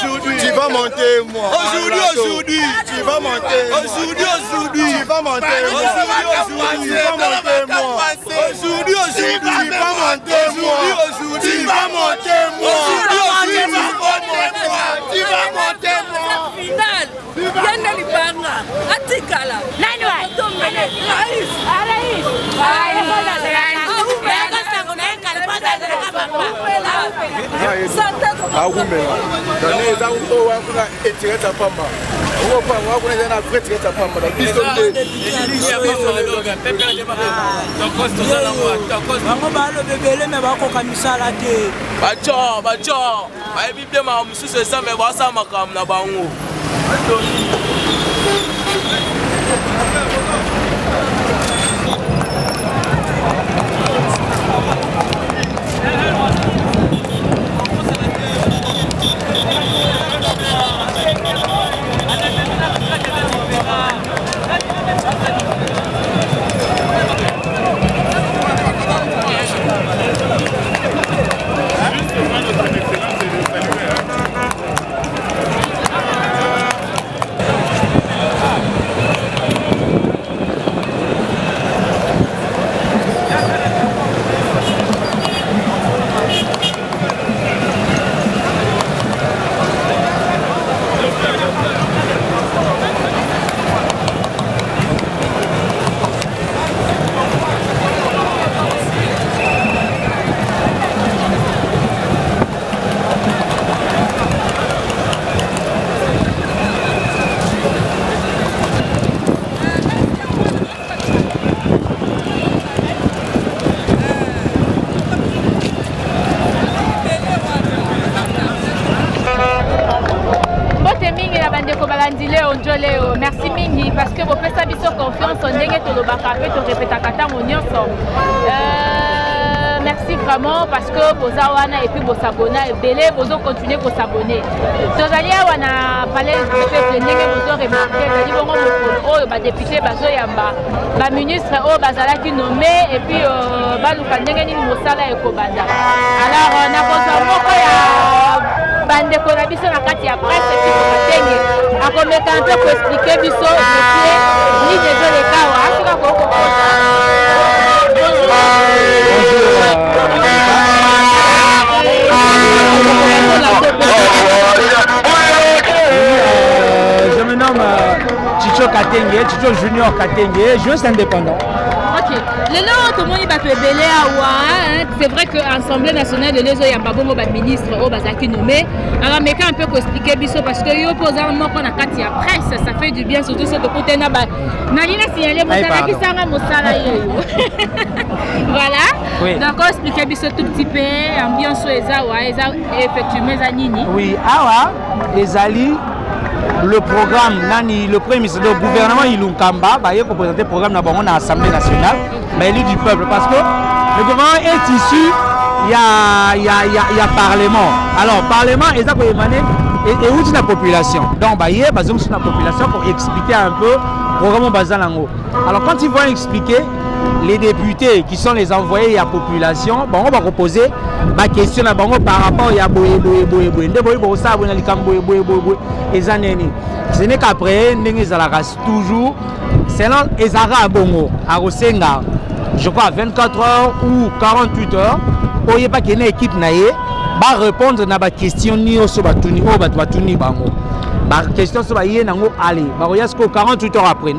Aujourd'hui, tu vas monter moi. Aujourd'hui, tu vas monter. Aujourd'hui, tu vas monter moi. Aujourd'hui, tu vas monter moi. Aujourd'hui, tu vas monter moi. Aujourd'hui, tu vas monter moi. Tu vas monter moi. Final. Yende libanga. Atikala. Nani wa? Tombele. Rais. Rais. Merci mingi parce que vous faites ça biso confiance on ndenge to lobaka pe to répéta kata mon nyonso. merci vraiment parce que vous avez et puis vous abonnez et belé vous continuez vous abonner. Tous allez on a parlé du peuple ndenge vous remarqué ça dit bongo oh ba député bazo yamba ba ministre oh bazala qui nommé et puis ba luka ndenge ni mosala ekobanda. Alors na koza moko ya bande ko na biso na kati ya presse et puis Katenge akomeka un peu pour expliquer biso métier ni des les cas wa asika ko ko je me nomme Chicho Katenge, Chicho Junior Katenge, juriste indépendant. Ok. Tout le monde va te belé à c'est vrai que l'Assemblée nationale de l'ESO, il y a pas beaucoup de ministres qui nommé. Alors, mais quand on peut expliquer biso parce que yo pose un mot qu'on a quand il y a presse, ça fait du bien surtout ce côté là. Nalina signaler mosala qui sanga mosala yo. Voilà. Oui. Donc on expliquer biso tout petit peu ambiance eza effectivement za nini. Oui, awa ezali le programme nani le premier ministre du gouvernement Ilunkamba va y présenter le programme dans l'Assemblée nationale mais élu du peuple parce que le gouvernement est issu il y a parlement. Alors parlement est ça pour émaner et où la population. Donc bah hier basé sur la population pour expliquer un peu le programme basalango. Alors quand ils vont expliquer les députés qui sont les envoyés à la population, bon, on va reposer ma question à Bango par rapport à ce n'est qu'après, toujours, selon les Arabes Bongo, à Rosenga, je crois 24 heures ou 48 heures, il n'y a pas qu'une équipe naïe, va répondre à la question ni au Sobatuni, au Batuni Bango. La question sur aller, 48 heures après,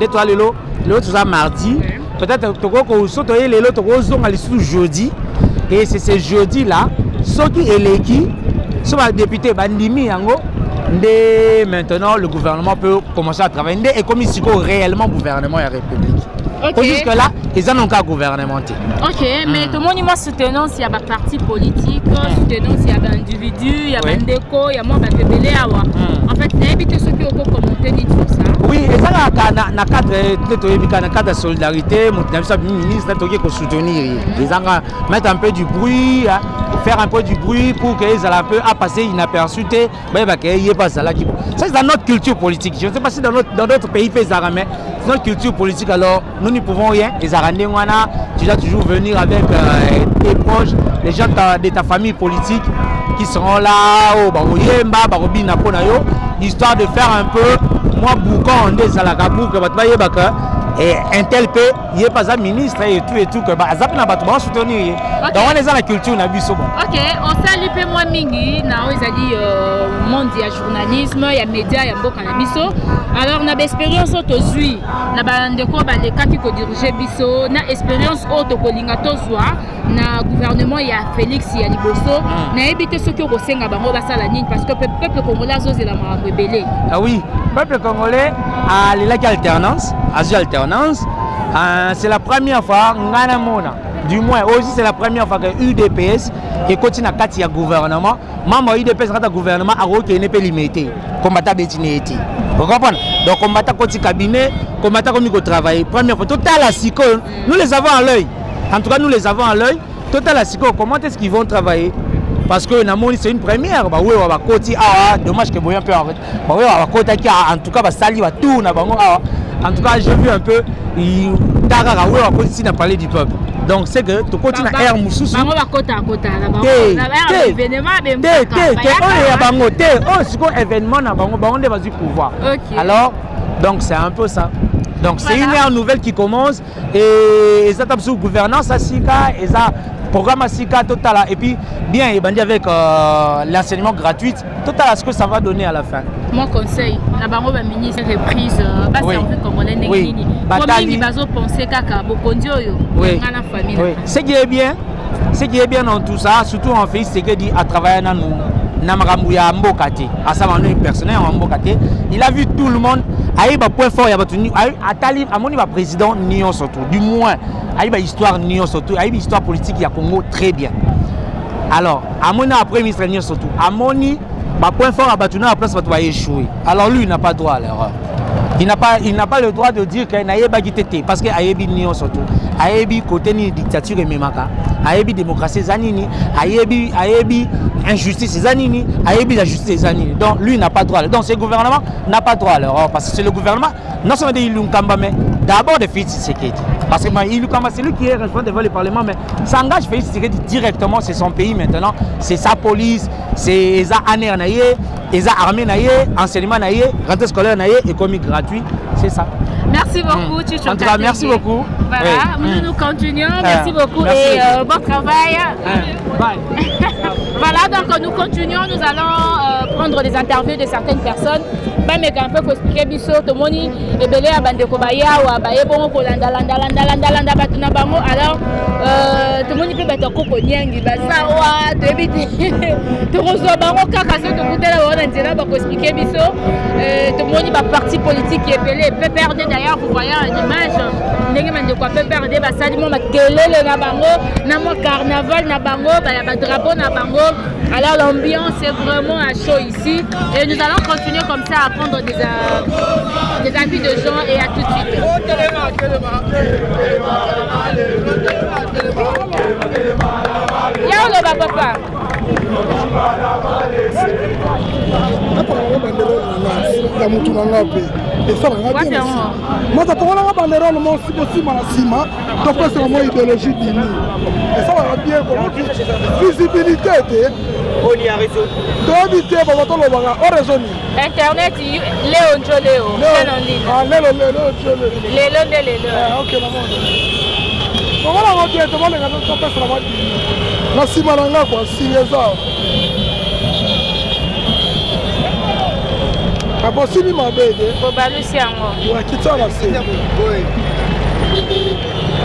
l'autre ça mardi. Peut-être que vous sautez les autres jeudi et c'est ce jeudi là ceux qui électent sont les députés bandimi yango maintenant le gouvernement peut commencer à travailler et comme il faut réellement gouvernement et république. Okay. Jusque là ils n'ont qu'à gouvernementer. Ok, mais tout le monde m'a soutenu s'il y a des partis politiques, soutenu s'il y a des individus, il y a des déco, il y a moi qui belé awa. En fait, éviter ceux qui ont commenté ni tout ça. Oui, et ça dans le cadre de solidarité, mon ministre a soutenir. Ils ont mettre un peu du bruit, faire un peu du bruit pour qu'ils aient un peu à passer inaperçu. Ça c'est dans notre culture politique. Je ne sais pas si dans d'autres pays mais notre culture politique alors nous ne pouvons rien. Les Arandais, tu dois toujours venir avec tes proches, les gens de ta famille politique qui seront là, histoire de faire un peu, moi, boucan, des alagabou, que et un tel peu, il n'y a pas un ministre et tout, que Azap n'a pas tout soutenir. Donc on est dans la culture, on a vu ça. Ok, on salue peu moins mingi, na ils a dit monde il y a journalisme, il y a médias, il y a beaucoup cannabis. Alors on a expérience autozui, na bande ko ba les cas qui diriger biso, na expérience auto kolinga tozwa, na gouvernement il y a Félix il y a Liboso, na éviter ceux qui au senga bango basala nini parce que peuple congolais zoze la mara rebelle. Ah oui, peuple congolais a les alternance, c'est la première fois ngana mona. Du moins, aussi c'est la première fois que l'UDPS et continue à quatre gouvernement. Maman UDPS quand le gouvernement a reconnu n'est pas limité. Combattant bétinéité. Vous comprenez? Donc combattant côté cabinet, combattant comme il travaille. Première fois, total à Siko, nous les avons à l'œil. En tout cas, nous les avons à l'œil. Total à Siko, comment est-ce qu'ils vont travailler? Parce que c'est une première. Bah oui, on va côté dommage que Boyan peut arrêter. Bah oui, on va côté qui en tout cas va salir, va tourner. En tout cas, j'ai vu un peu. Tagara oui, on continue à parler du peuple. Donc c'est que tu continues à faire Moussous. On va côté à côté. Événement na bango bango de vas-y pouvoir. Alors donc c'est un peu ça. Donc c'est une ère nouvelle qui commence et ça tape sur gouvernance à Sika et ça programme à Sika total et puis bien et bandit avec l'enseignement gratuit total à ce que ça va donner à la fin. Mon conseil, la bango ba ministre reprise bas service congolais nini. Batali bazo penser kaka bokondi oyo ngana famille. Oui. Ce qui est bien dans tout ça, surtout en fait, c'est que dit à travers nous Namarambouya Mbokate, à sa manière personnelle en Mbokate, il a vu tout le monde. Aïba point fort, il y a battu. Atali, à mon niveau président Nyon surtout. Du moins, Aïba histoire Nyon surtout. Aïba histoire politique, il y a Congo très bien. Alors, à mon après ministre Nyon surtout. À mon niveau, point fort à battu, à la place, il va échouer. Alors lui, il n'a pas droit à l'erreur. Il n'a pas le droit de dire qu'il n'a pas quitté parce qu'il a une surtout. Ayebi côté ni dictature et memaka. Ayebi démocratie zanini. Ayebi injustice zanini. Ayebi la justice zanini. Donc lui n'a pas droit. Donc ce gouvernement n'a pas droit alors parce que c'est le gouvernement non seulement de Ilukamba mais d'abord de Félix Tshisekedi. Parce que Ilukamba c'est lui qui est responsable devant le parlement mais s'engage Félix Tshisekedi directement, c'est son pays maintenant, c'est sa police, c'est sa année naïe, sa armée naïe, enseignement naïe, rentrée scolaire naïe, économie gratuit, c'est ça. Merci beaucoup, Chicho. En tout cas, merci beaucoup. Voilà, nous continuons. Merci beaucoup merci. Et bon travail. Bye. Voilà, donc nous continuons. Nous allons prendre des interviews de certaines personnes. Mais un peu pour expliquer biso to moni ebele abande ko baya wa baye bon ko landa batuna bango alors to moni pe bato ko nyangi basa wa to ebiti to rozo bango kaka so to kutela wana nzela ba ko expliquer biso to moni ba parti politique ebele PPRD d'ailleurs vous voyez une image ndenge mande ko PPRD ba salimo makelele na bango na mo carnaval na bango ba drapeau na bango. Alors l'ambiance est vraiment à chaud ici et nous allons continuer comme ça à prendre des avis de gens et à tout de suite. Y'a le papa. Internet, Léon Joléo.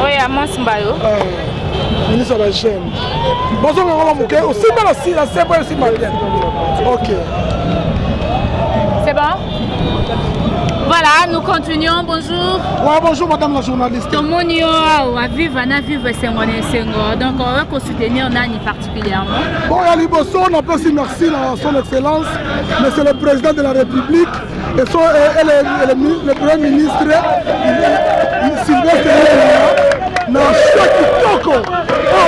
Oui, à Monsmbayo. Ministre de la chaîne. Bonjour, aussi la CEPA aussi malienne. Ok. C'est bon? Voilà, nous continuons. Bonjour. Ouais, bonjour, madame la journaliste. Tout le monde a vivre Sengo. Donc, on va soutenir Nani particulièrement. Bon, à Liboso, on peut aussi merci à son excellence, monsieur le président de la République et le premier ministre, Sylvestre na shaki toko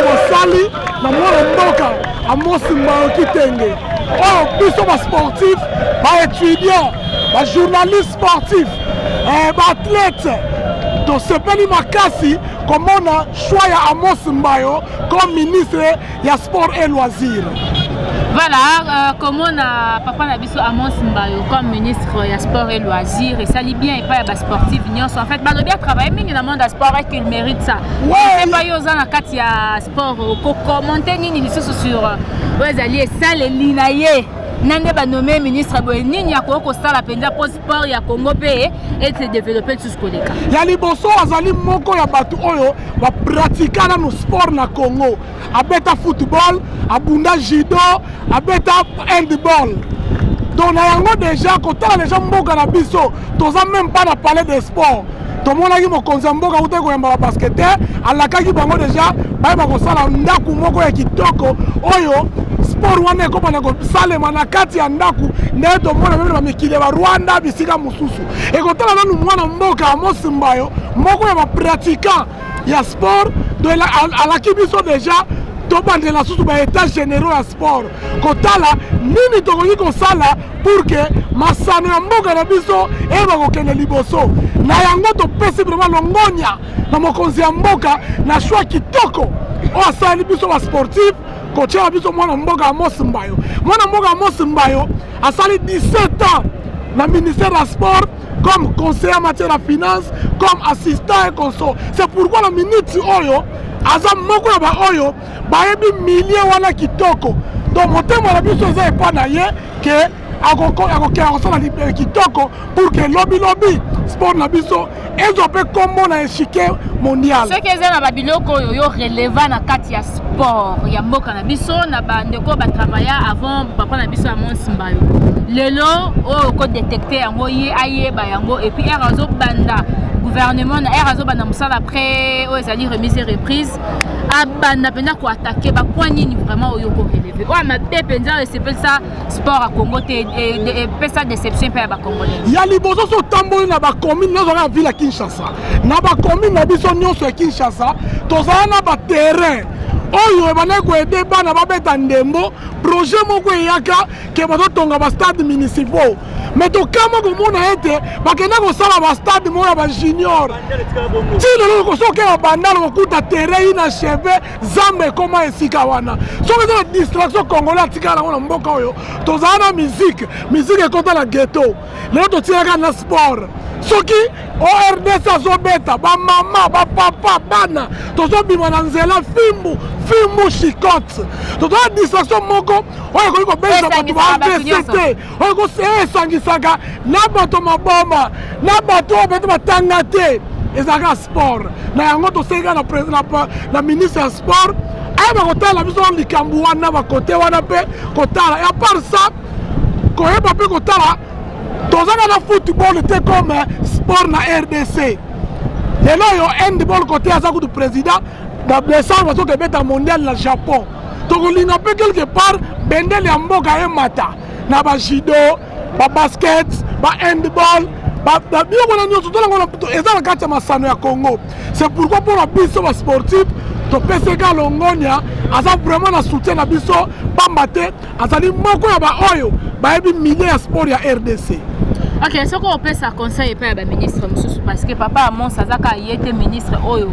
mosali na mwana mboka Amos Mbao Kitenge biso ba sportif ba étudiant ba journaliste sportif ba athlète to sepeli makasi comme on a choisi Amos Mbao comme ministre ya sport et loisirs. Voilà, comme on a papa Nabiso Amos Mbayo comme ministre de sport et loisirs et ça lit bien et pas sportif en fait bah bien travailler mais dans le monde sport et qu'il mérite ça. Ouais, c'est pas yosa na kati ya sport ko commenter nini sur ouais alliés ça les linaye nande ba nommé ministre boy nini ya ko sala penza pour sport ya Congo pe et se développer tout ce koleka. Ya liboso azali moko ya batu oyo ba pratiquer na no sport na Congo. Abeta football, abunda judo, abeta handball. Donc na yango déjà quand on a déjà mboka na biso, toza même pas na parler de sport. Tout le monde a dit mon konzamboka ute ko yamba basketeur, alakaki bango déjà, ba ba ko sala ndaku moko ya kitoko oyo sport wana ko bana ko salema na kati ya ndaku nde to mona meme ba mikile ba Rwanda bisika mususu. Et quand on a nous mwana mboka Amos Mbayo, moko ya ba pratiquant ya sport de la alaki biso déjà tobande la sous ba état généraux ya sport. Kotala nini to ko sala pour que masano ya mboka na biso e ba ko kene liboso. Na yango to pesi vraiment longonya na mokonzi ya mboka na choix kitoko. O asali biso ba sportif ko tia biso mwana mboka Amos Mbayo. Mwana mboka Amos Mbayo asali 17 ans na ministère du sport comme conseiller en matière de finance, comme assistant et consort. C'est pourquoi la minute oyo aza moko ya ba oyo bayebi milliers wana kitoko. Donc motema na biso za epa na ye ke akosala kitoko pour que lobby sport na biso ezope kombo na échiquier mondial. Ce que za na babiloko yo relevant na kati ya sport ya mboka na biso na bandeko ba travailler avant papa na biso Amos Mbayo. Lelo o ko détecter yango ye ayeba yango et puis erazo banda gouvernement na erazo banda musala après o ezali remise et reprise abanda penza ko attaquer ba point nini vraiment oyo ko relever o ma be penza c'est ça sport à Congo et pesa déception pe ba congolais ya liboso so tamboli na ba commune na zoka ville Kinshasa na ba commune na biso nyonso ya Kinshasa tozala na ba terrain oyo ebana ko aider bana babeta ndembo projet moko eyaka ke bazotonga ba stade municipal mais to kama komona ete bakenda kosala ba stade moko ba junior ti lelo kosoke babanda lokuta terrain na cheve zambe koma esika wana soki eza na distraction congolais atikala na mboka oyo tozala na musique ekota na ghetto lelo totiaka na sport soki ORDC azobeta bamama bapapa bana tozobima na nzela fimbu chikote tozala distraction moko oyo ekoki kobelisa bato ba AVCT oyo ekosangisaka na bato maboma na bato oyo bete batanga te ezalaka sport na yango tosenga na ministre ya sport ayeba kotala biso likambo wana bakote wana mpe kotala ya part ça koyeba mpe kotala tozanga na football te comme sport na RDC lelo yo handball côté aza kutu président na décembre bazoke beta mondial na Japon tokolinga mpe quelque part bendele ya mboka emata na ba judo ba basket ba handball biloko na nyonso tolango eza na kati ya masano ya Congo c'est pourquoi mpona biso basportif topeseka longonia aza vraiment na soutien na biso pamba te azali moko ya baoyo bayebi milieu ya sport ya RDC. Ok, ce qu'on peut ça conseille pas à ministre parce que papa Amon Sazaka y était ministre oyo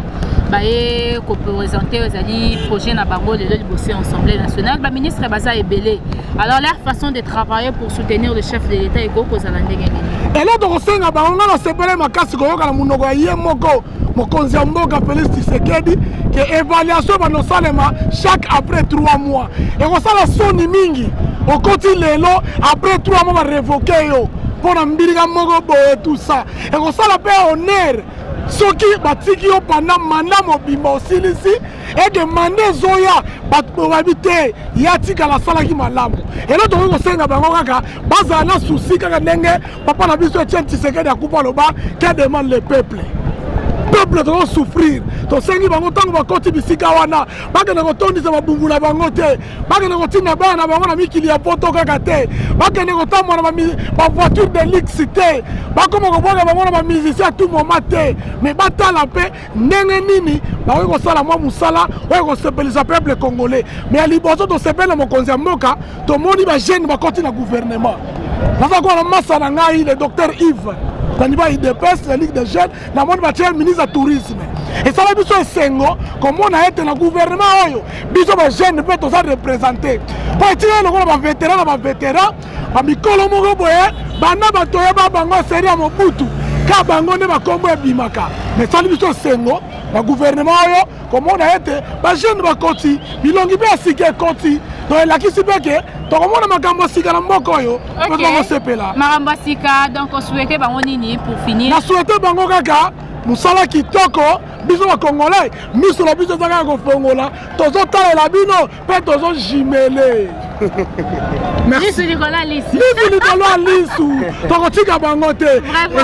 baé ko présenter aux alliés projet na bango de bosser ensemble nationale ba ministre baza ebelé alors leur façon de travailler pour soutenir le chef de l'état et ko kozala ndenge nini et là donc senga bango na sepele makasi ko yoka na munoko ye moko mokonzi ya mboka Félix Tshisekedi que évaluation bano salema chaque après 3 mois et ko sala soni mingi au côté lelo après 3 mois ba révoquer yo pour mbirika moko boye tout ça et ko sala pe honneur soki batiki yo pendant mandat mobimba osilisi et que mandat zoya babite yatika la sala ki malamu et là donc ko senga bango kaka bazala na souci kaka ndenge papa na biso Etienne Tshisekedi akupa loba que demande le peuple doit souffrir to sengi bango tango bakoti bisika wana bakende kotondisa babumbu na bango te bakende kotinda bana bango na mikili ya poto kaka te bakende kotambola ba voiture de luxe te bakoma kobwaga bango na ba musicien à tout moment te mais batala mpe ndenge nini bakoki kosala mwa musala oyo kosepelisa peuple congolais mais aliboso tosepela mokonzi ya mboka tomoni bajeune bakoti na gouvernement naza kuwa na masa na ngai le docteur Yves Taniba IDPS, la Ligue des Jeunes, la monde va tirer le ministre du Tourisme. Et ça va être un sengo, comme on a été dans le gouvernement, biso ba jeune peut tous représenter. Pour tirer le vétéran, ba mikolo moko boye, bana ba toya ba bango série Mobutu, ka bango ne ba kombo bimaka. Mais ça biso sengo, le gouvernement comme on a été, ba jeune ba koti, bilongi be asike koti. Donc la qui sibeke donc on a makambo sika na mboko yo on sepela makambo sika donc on souhaitait bango nini pour finir na souhaiter bango kaka musala kitoko biso ba congolais miso la biso zaka ko fongola tozo tala la bino pe tozo jimele merci Nicolas Lisu donc tika bango te et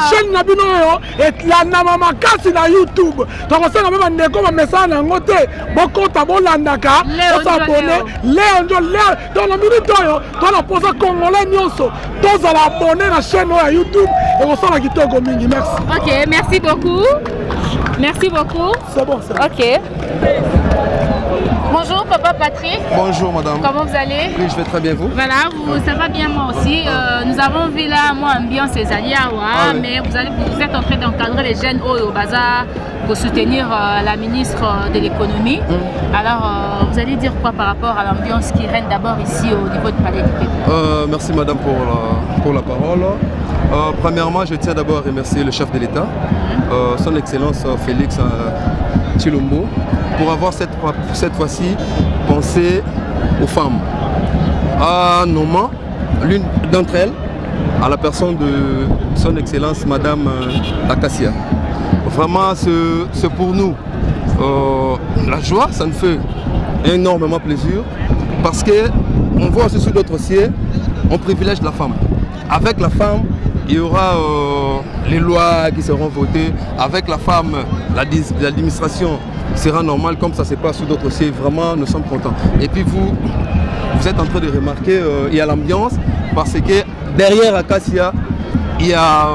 chaîne na bino yo et la na mama kasi na YouTube donc on sanga ba ndeko ba message na ngote bokota bolandaka s'abonner Léon dans la minute oyo to la posa congolais nyonso toza la abonner na chaîne ya YouTube et on sala kitoko mingi merci. OK, merci beaucoup. Merci beaucoup. C'est bon ça. OK. Bonjour Papa Patrick. Bonjour madame. Comment vous allez? Oui, je vais très bien vous. Voilà, ça va bien moi aussi. Nous avons vu là moi ambiance les alliés oui. Mais vous êtes en train d'encadrer les jeunes au bazar pour soutenir la ministre de l'économie. Alors vous allez dire quoi par rapport à l'ambiance qui règne d'abord ici au niveau du palais du Peuple? Merci madame pour la parole. Premièrement, je tiens d'abord à remercier le chef de l'État, son Excellence Félix Tshilombo, pour avoir cette fois-ci pensé aux femmes, en nommant l'une d'entre elles à la personne de son Excellence Madame Akassia. Vraiment, c'est pour nous la joie, ça nous fait énormément plaisir, parce qu'on voit aussi sur d'autres dossiers, on privilège la femme. Avec la femme, il y aura les lois qui seront votées. Avec la femme, l'administration sera normal comme ça se passe sous d'autres dossiers. Vraiment, nous sommes contents. Et puis vous êtes en train de remarquer, il y a l'ambiance parce que derrière Acacia, il y a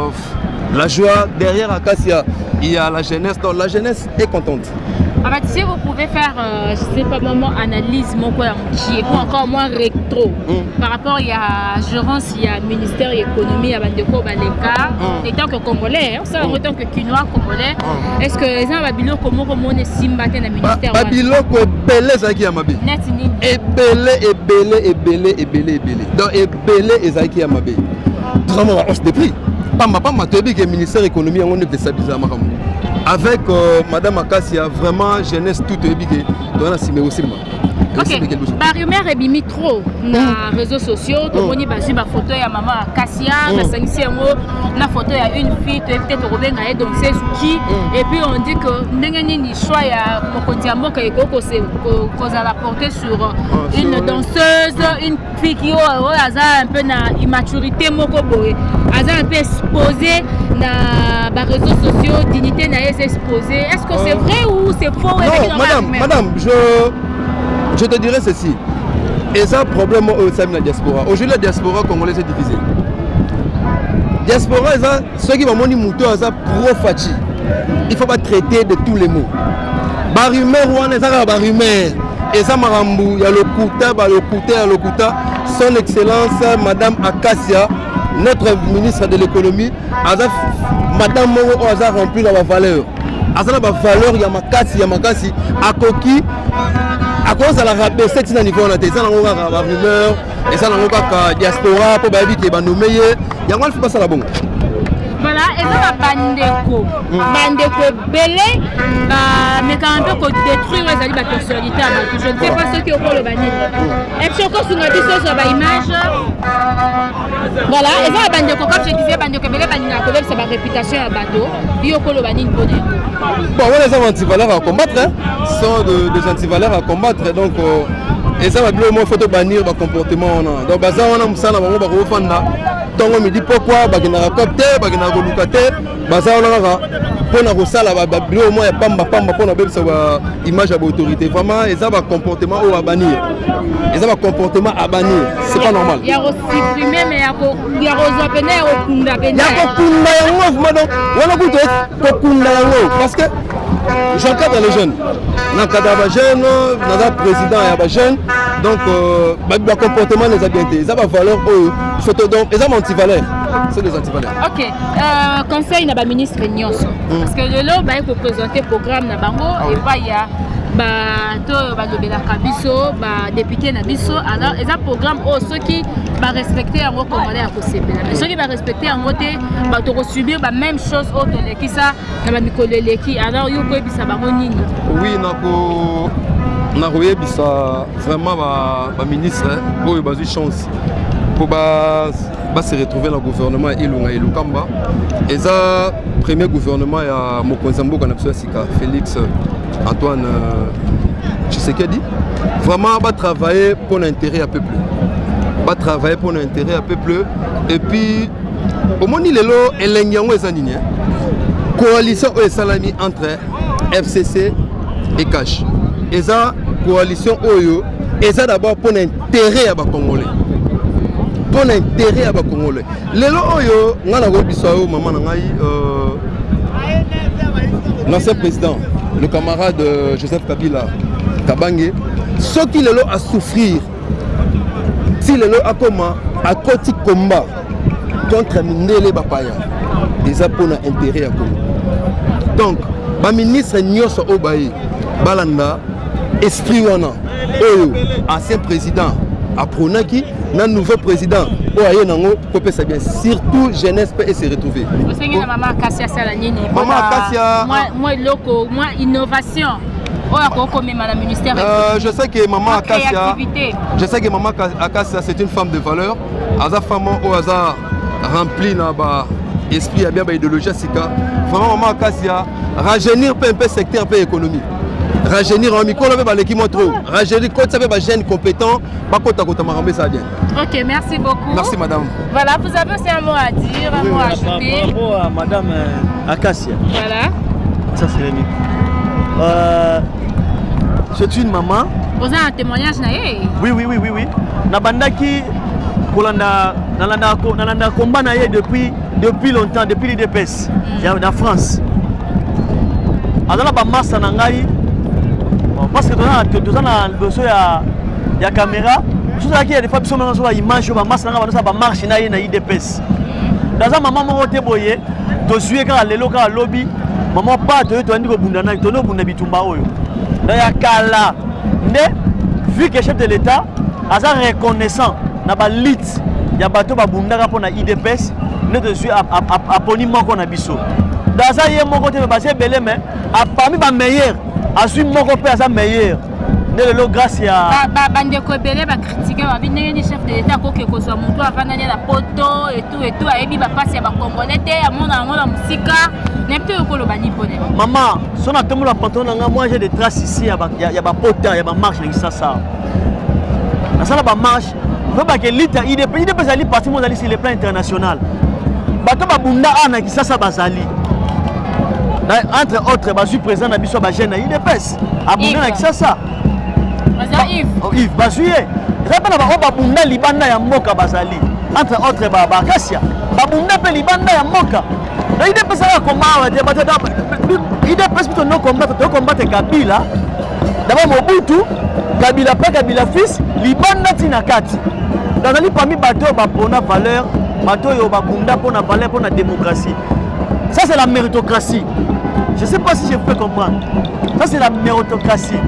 la joie. Derrière Acacia, il y a la jeunesse. Donc la jeunesse est contente. Si vous pouvez faire, je sais pas, moment analyse, mon quoi, ou encore moins rétro. Par rapport, il y a gérance, il y a ministère de l'économie, il y a Bandeko Baleka. En tant que Congolais, en tant que Quinois Congolais, est-ce que les gens Babylon comment on est simbaté dans le ministère? Babylon est belé Zaki Amabe. Et belé. Donc et belé Zaki Amabe. Vraiment la hausse des prix. Pas ma théorie que le ministère de l'économie on est déstabilisé. Avec Madame Acacia, vraiment jeunesse toute ébiquée. Donc on a simé aussi. Ok, rumeur est bimi trop dans les réseaux sociaux. Tout le monde a vu ma photo de maman Acacia, la photo de une fille, peut-être Robin donc c'est qui. Et puis on dit que n'engagez choix ya Mokondiamo que cause à la porter sur une danseuse, une fille qui a un peu na immaturité moko boy, a un peu exposé na les réseaux sociaux, dignité na exposé. Est-ce que c'est vrai ou c'est faux? Non, madame, je te dirais ceci. Et ça, problème au sein de la diaspora. Aujourd'hui, la diaspora congolaise est divisée. Diaspora, ceux qui vont monter mouton, c'est pro-fachi. Il ne faut pas traiter de tous les mots. Barumeur, ou ça barumeur. Et ça, Marambou, il y a le Kouta, son excellence, Madame Acacia, notre ministre de l'économie, Madame Moro, a rempli la valeur. A la valeur, il y a Makasi, à Koki. À cause de la rabaisser à niveau on a des gens qui ont des rumeurs et ça n'a pas diaspora pour baby qui est nommé il y a mal fait pas ça la bonne. Voilà, et ça va bandeko belé mais quand même que détruire les alliés de personnalité je ne sais pas ce qui est au cours le banni. Et puis encore sur notre sur la image. Voilà, et ça va bandeko comme je disais bandeko belé bandina problème c'est ma réputation à bateau. Il y a au cours le banni bonne. Bon, on les antivaleurs à combattre, hein. Ce sont des antivaleurs à combattre, donc et ça va bien au moins faut bannir le comportement. Donc ça on a ça on va refonder. Donc on me dit pourquoi bagina copter, bagina golukate, ça on a pour na kosala ba bien au moins ya pamba pour na bebisa image à l'autorité. Vraiment et ça va comportement à bannir. Et ça va comportement à bannir, c'est pas normal. Il y a aussi supprimer mais il y a rozapene au kunda pena. Il y a kokunda ya mouvement donc on a goûté kokunda parce que j'encadre les jeunes. J'encadre les jeunes, je président et les jeunes. Donc, le comportement des habités, ça va valeur photo donc, et ça anti-valeur. C'est des anti-valeurs. Ok. Conseil n'a pas ministre Nyonso. Parce que le lot, il faut présenter le programme na bango et il y a député na biso alors et ça programme ceux qui va respecter en congolais à possible mais ceux qui va respecter en côté va te subir la même chose autre qui ça na mikolo leki alors yo ko bisa bango nini. Oui na koyebisa vraiment ba ministre oyo bazwi chance pour se retrouver dans le gouvernement Ilunga Ilukamba et ça premier gouvernement ya Mokonzi Mboka na biso sika Félix Antoine Tshisekedi vraiment va travailler pour l'intérêt à peuple. Va travailler pour l'intérêt à peuple et puis au moment où lelo elengiango ezanini coalition salami entre FCC et Cash. Et ça coalition oyo et ça d'abord pour l'intérêt à Congolais. Pour l'intérêt à Congolais. Lelo oyo ngana go biso maman ngai l'ancien président le camarade Joseph Kabila Kabange, ce qui est là à souffrir, si le lot a comment à côté combat contre Mindele Bapaya, déjà pour l'intérêt à Congo. Donc, le ministre Nyonso Obaye, Balanda, esprit wana, Oyo, ancien président, Apronaki, un nouveau président, Oyo Nango, Kopé Sabien, surtout jeunesse peut se retrouver. Vous savez, Maman Acacia Salanini, Maman Acacia, moi, loco, moi, innovation. Je sais que Maman Acacia, c'est une femme de valeur. Aza femme au hasard remplie na ba esprit a bien ba idéologie sika. Vraiment Maman Acacia rajeunir peu un peu secteur peu économie. Rajeunir en micro ba l'équipe trop. Rajeunir quand ça fait ba jeune compétent, pas kota kota marambe ça bien. OK, merci beaucoup. Merci madame. Voilà, vous avez aussi un mot à dire, un mot à ajouter. Bravo à madame Acacia. Voilà. Ça c'est le c'est une maman. Vous avez un témoignage naé? Oui. Nabandaki nalanda combat naé depuis longtemps, depuis l'IDPS, en France. Alors ba massa na ngai parce que nous avons besoin de la caméra. Je suis des fois qui sont sur l'image, ba massa na ba marche na IDPS. Dans un moment où tu boyé, tu suis quand les locaux lobby, maman pas tu andi ko bundana, tu no bunda bitumba oyo. Dans ya kala, vu que chef de l'État a reconnaissant na ba lit ya bato ba bundaka pour na IDPS, ne te suis aponi moko na biso. Dans ça yé moko te ba c'est belé mais parmi ba meilleur, a su moko pe a meilleur. Ne le grâce à bande ko belé ba critiquer ba bindé ni chef de l'État ko ke ko so mutu avanda na poto et tout ayebi ba passe ya ba congolais te ya mona ngona musika nepte ko lo bani pone. Maman, son atemu la patron nga moi j'ai des traces ici ya ba poto ya ba marche na ça. Na sala ba marche, faut pas que l'État IDPS ali parti mon ali sur le plan international. Bato ba bunda ana ki ça bazali. Entre autres, je suis présent dans la chaîne IDPS. Abondé avec ça. Yves, Basuye. Je ne sais pas si Libanda ya Moka Bazali. Entre autres, Bakassia. Babunda pe Libanda ya Moka. IDPS a combattu. IDPS plutôt non combattre Kabila. D'abord Mobutu, Kabila pas Kabila fils, Libanda Tinakati. Dans les parmi bateau pour la valeur, bateau yo babunda pour la valeur pour la démocratie. Ça c'est la méritocratie. Je ne sais pas si je peux comprendre. Ça c'est la méritocratie.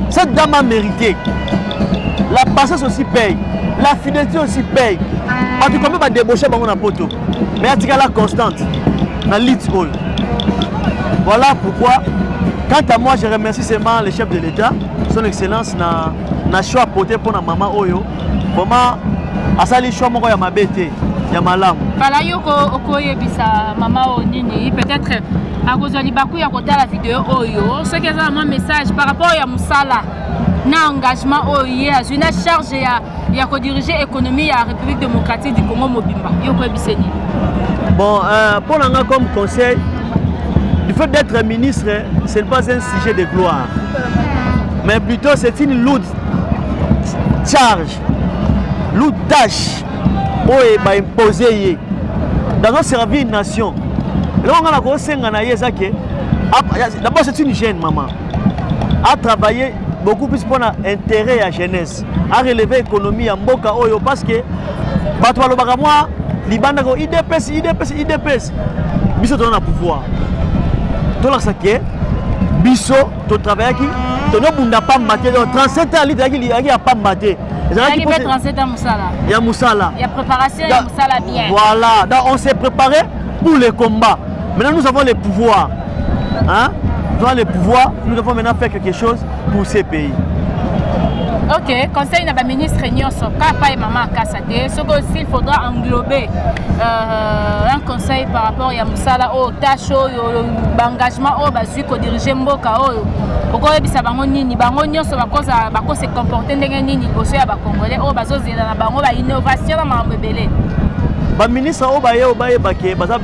Cette dame a mérité. La patience aussi paye. La fidélité aussi paye. En tout cas, on va débaucher dans mon poto. Mais elle est la constante. Dans l'ITOL. Voilà pourquoi, quant à moi, je remercie seulement le chef de l'État, son excellence, na choix porté pour la maman Oyo. Vraiment, à ça, les choix, moi, il y a ma bête. Il y a ma lame. Voilà, bisa maman Onini, peut-être à cause de l'Ibakou, il y a la vidéo Oyo. Ce qui est un message par rapport à Moussala, na engagement Oyo, à une charge il y a diriger l'économie à la République démocratique du Congo Mobimba. Bon, pour l'anga comme conseil, le fait d'être ministre, ce n'est pas un sujet de gloire, mais plutôt c'est une lourde charge, lourde tâche. Imposé dans un service nation. D'abord c'est une jeune maman a travaillé beaucoup plus pour l'intérêt de la jeunesse, a relevé l'économie à Mboka Oyo parce que moi Libanda ko IDPS biso to na pouvoir to la saké biso to travailler qui to no bunda pas maté 37 ans li a pas maté. Il y a 37 ans Moussala. Il y a Moussala. Il y a préparation, il y a Moussala bien. Voilà, donc on s'est préparé pour le combat. Maintenant nous avons les pouvoirs. Hein? Nous avons les pouvoirs, nous devons maintenant faire quelque chose pour ces pays. Ok, conseil de la ministre Nyonso, Papa et Maman Kassate, ce qu'il faudra englober un conseil par rapport à Moussala, au tâche, au engagement, au basu, au diriger Mboka, pourquoi il y a des gens qui se comportent comme des Congolais, au baso de l'innovation dans le bébé. Le ministre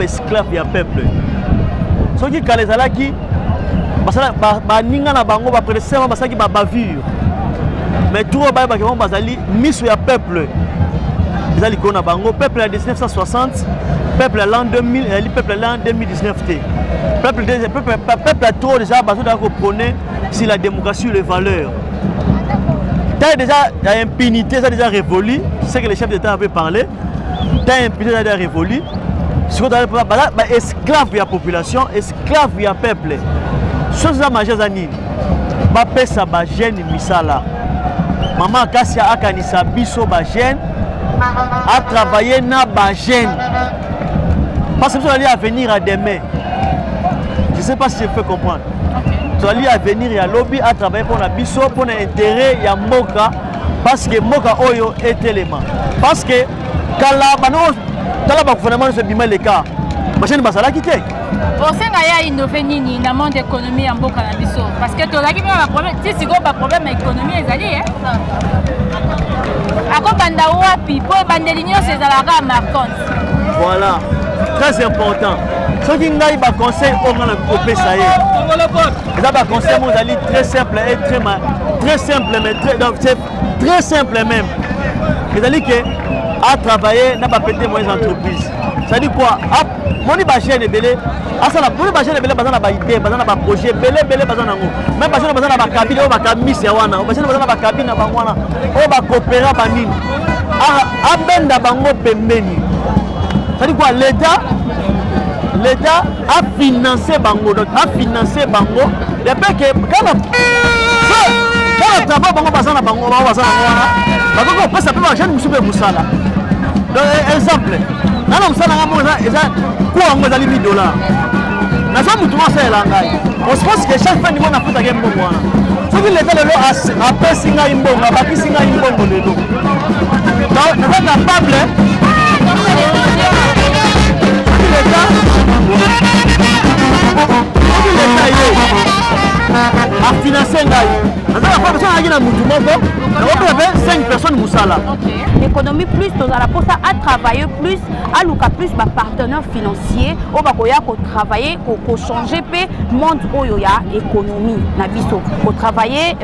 est esclave du peuple. Ce qui est là, qui est bavure. Mais tout le monde est mis sur le peuple. Le peuple en 1960, le peuple en l'an 2000, le peuple en l'an 2019. Le peuple a trop déjà prôné sur la démocratie et les valeurs. Déjà l'impunité, ça a déjà révolu. C'est ce que le chef d'État avait parlé. L'impunité a déjà révolu. Esclave de la population, esclave du peuple. Chose à manger à Nîmes. Bapé sa bagène misala. Maman Kassia a kanisa biso bagène. A travaillé na bagène. Parce que vous allez à venir à demain. Je ne sais pas si je peux comprendre. Vous allez à venir à lobby à travailler pour la biso, pour l'intérêt de Moka. Parce que Moka Oyo est élément. Parce que quand la gouvernement se bime les cas, machine basala quitté. Au sein de la innové nini dans le monde économie en Mboka na biso. Parce que tu as dit que problème, si tu as un problème économie, les alliés. À quoi banda wapi, pour bandeligno c'est à la marquante. Voilà. très important. Ce qui est un conseil au PSAE. Et ça, un conseil très simple et très simple, mais très simple même. C'est-à-dire qu'à travailler, n'a pas pété moins entreprises. C'est-à-dire quoi? Mon chaîne est belle. Mon chaîne est belle, basé na idée, basé na projet, belle, basé na ngo. Même basé na cabine, on va cabine wana, basé na cabine na bangwana, on va coopérer banini. Abenda bango pembeni. C'est-à-dire quoi? L'État a financé bango, donc a financé bango. Depuis que quand on travaille bango basé na bango, basé na wana, bango on passe à peu près chaîne musube musala. Donc exemple. Non, ça n'a pas été quoi on a mis $. Nous sommes tous les langues. On se pense que chaque fois nous avons fait un game bon. Ce qui l'État a fait singa imbo, a bâti singa imbo le lot. Donc nous sommes capables. A financer l'économie plus dans la poste à travailler plus à Luka plus ma partenaire financier au bakoya ko travailler ko changer pe monde oyoya économie na biso ko travailler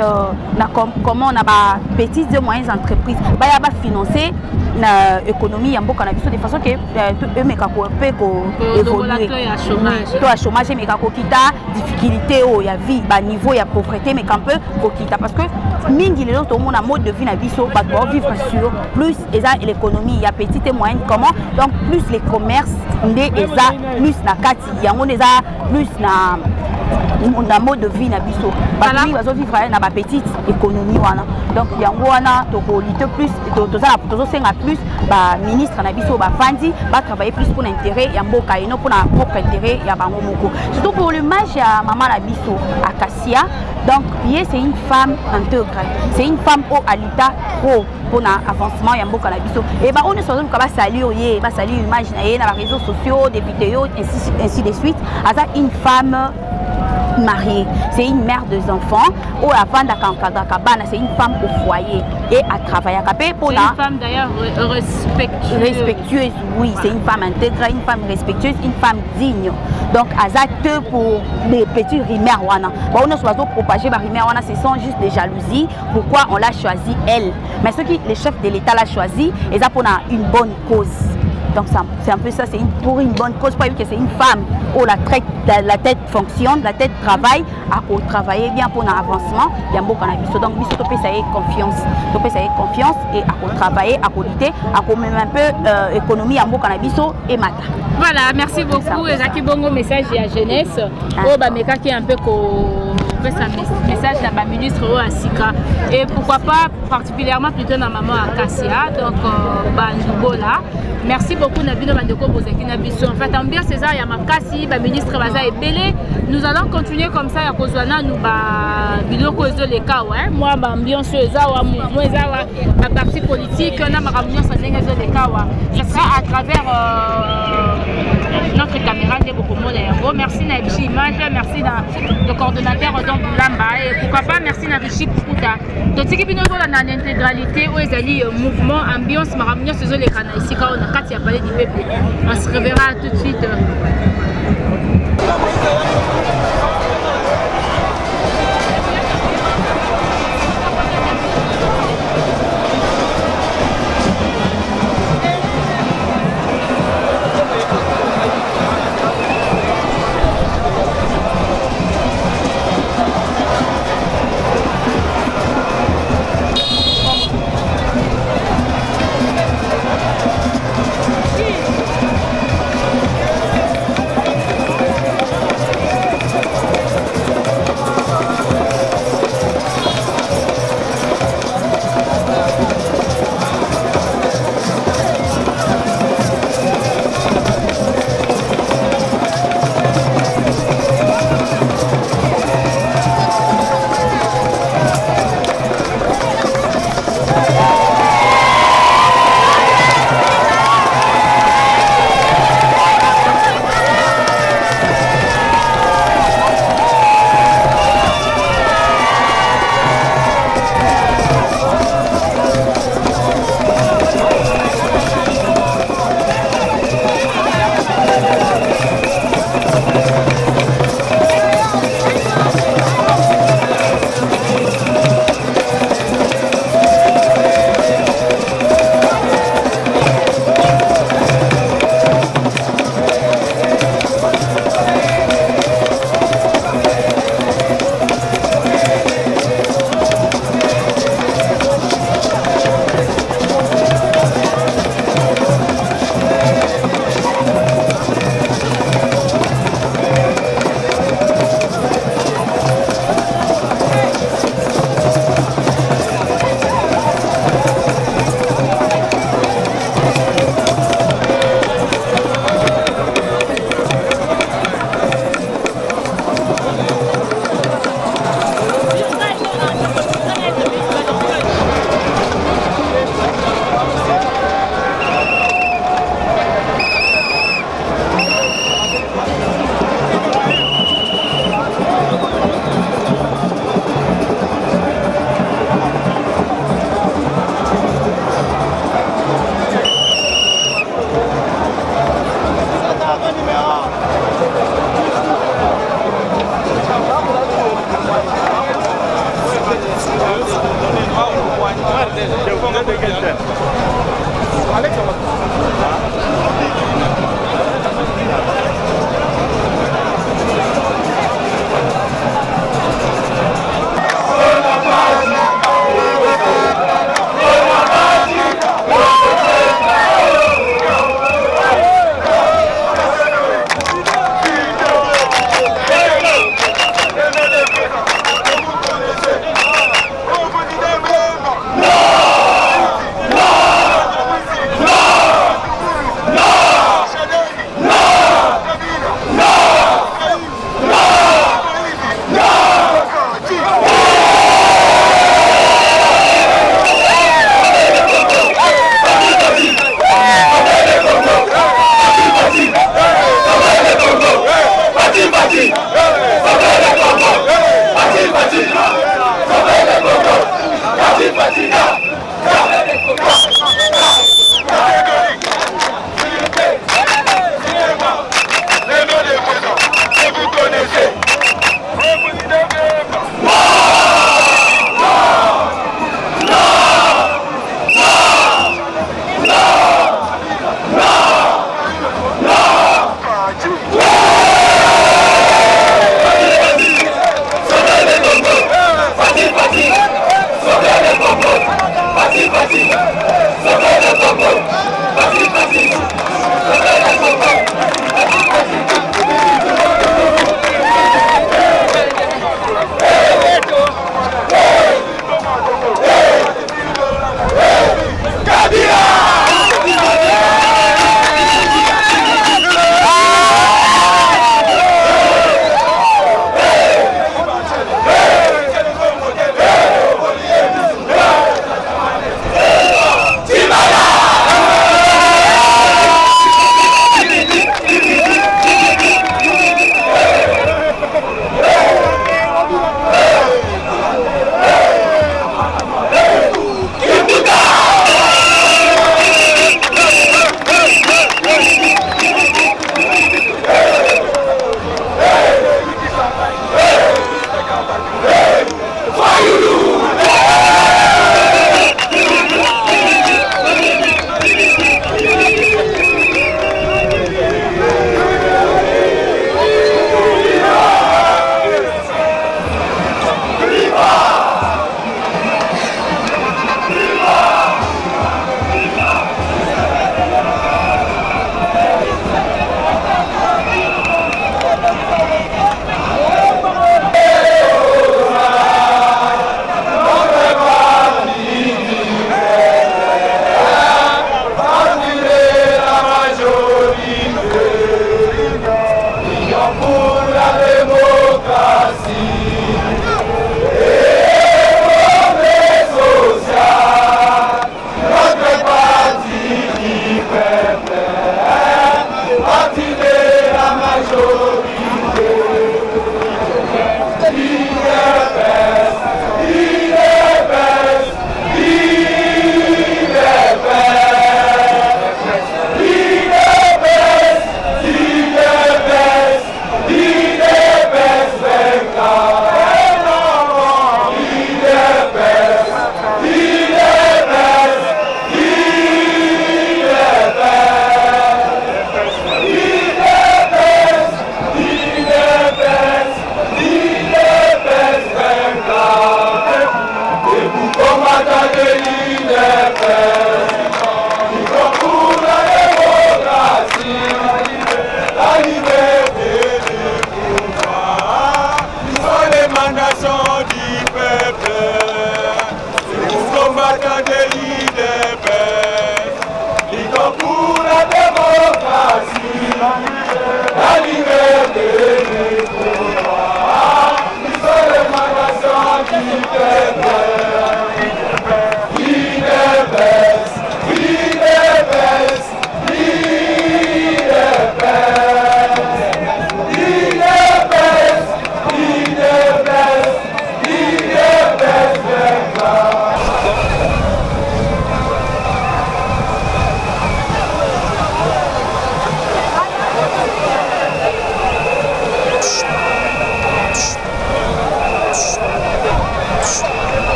na comment on a ba petites et moyennes entreprises ba ya ba financer na économie ya mboka na biso de façon que eux meka ko pe ko évoluer to à chômage meka ko kita difficulté o ya vie ba niveau ya pauvreté mais qu'un peu ko kita parce que mingi les autres on a mode de vie na biso ba vivre sur plus et l'économie il y a petite et moyenne comment donc plus les commerces ndé eza plus na kati yango eza plus na mode de vie na biso ba mingi bazo vivre na ba petite économie wana donc yango wana to ko lite plus to senga plus ba ministre na biso ba fandi ba travailler plus pour l'intérêt ya mboka et non pour na propre intérêt ya bango moko surtout pour le match ya maman na biso Acacia donc c'est une femme intégrée c'est une femme au alita trop pour l'avancement ya mboka na biso et ba on est sur ka ba saluer yé ba saluer image na yé na ba réseaux sociaux des vidéos ainsi de suite asa une femme mariée, c'est une mère de enfants ou avant d'akabana, c'est une femme au foyer et à travailler à Capé pour une femme d'ailleurs respectueuse, oui, c'est une femme intégrée, une femme respectueuse, une femme digne. Donc azate pour les petits rimères wana. Bon, on a propagé par rimères wana, ce sont juste des jalousies. Pourquoi on l'a choisi elle? Mais ce qui les chefs de l'État l'a choisi, et ça pour une bonne cause. Donc c'est un peu ça, c'est pour une bonne cause, pas que c'est une femme où la tête fonctionne, la tête travaille, à travailler bien pour l'avancement, il y a beaucoup de donc biso to pesa confiance et à travailler, à lutter, à même un peu économie à beaucoup biso et mata. Voilà, merci beaucoup. Ezaki bongo message à jeunesse. Oh ba meka qui un peu message à ma ministre Asika et pourquoi pas particulièrement plutôt dans maman Acacia donc Bandubola. Merci beaucoup Nabino Bandeko Bozaki Nabiso. En fait, ambiance César Yamakasi, ba ministre Baza et Belé. Nous allons continuer comme ça à Kozwana nous ba biloko ezo les cas ouais. Moi ba ambiance César wa moi César la partie politique on a ma ambiance ezo les cas ouais. Ça sera à travers notre caméra de Bokomo d'ailleurs. Merci Nabishi Image, merci le coordonnateur Odon Boulamba et pourquoi pas merci Nabishi Pouta. Donc ce qui est dans l'intégralité où ils mouvement ambiance ma ambiance ezo les cas ici quand on a 4 y a parlé du peuple. On se reverra tout de suite.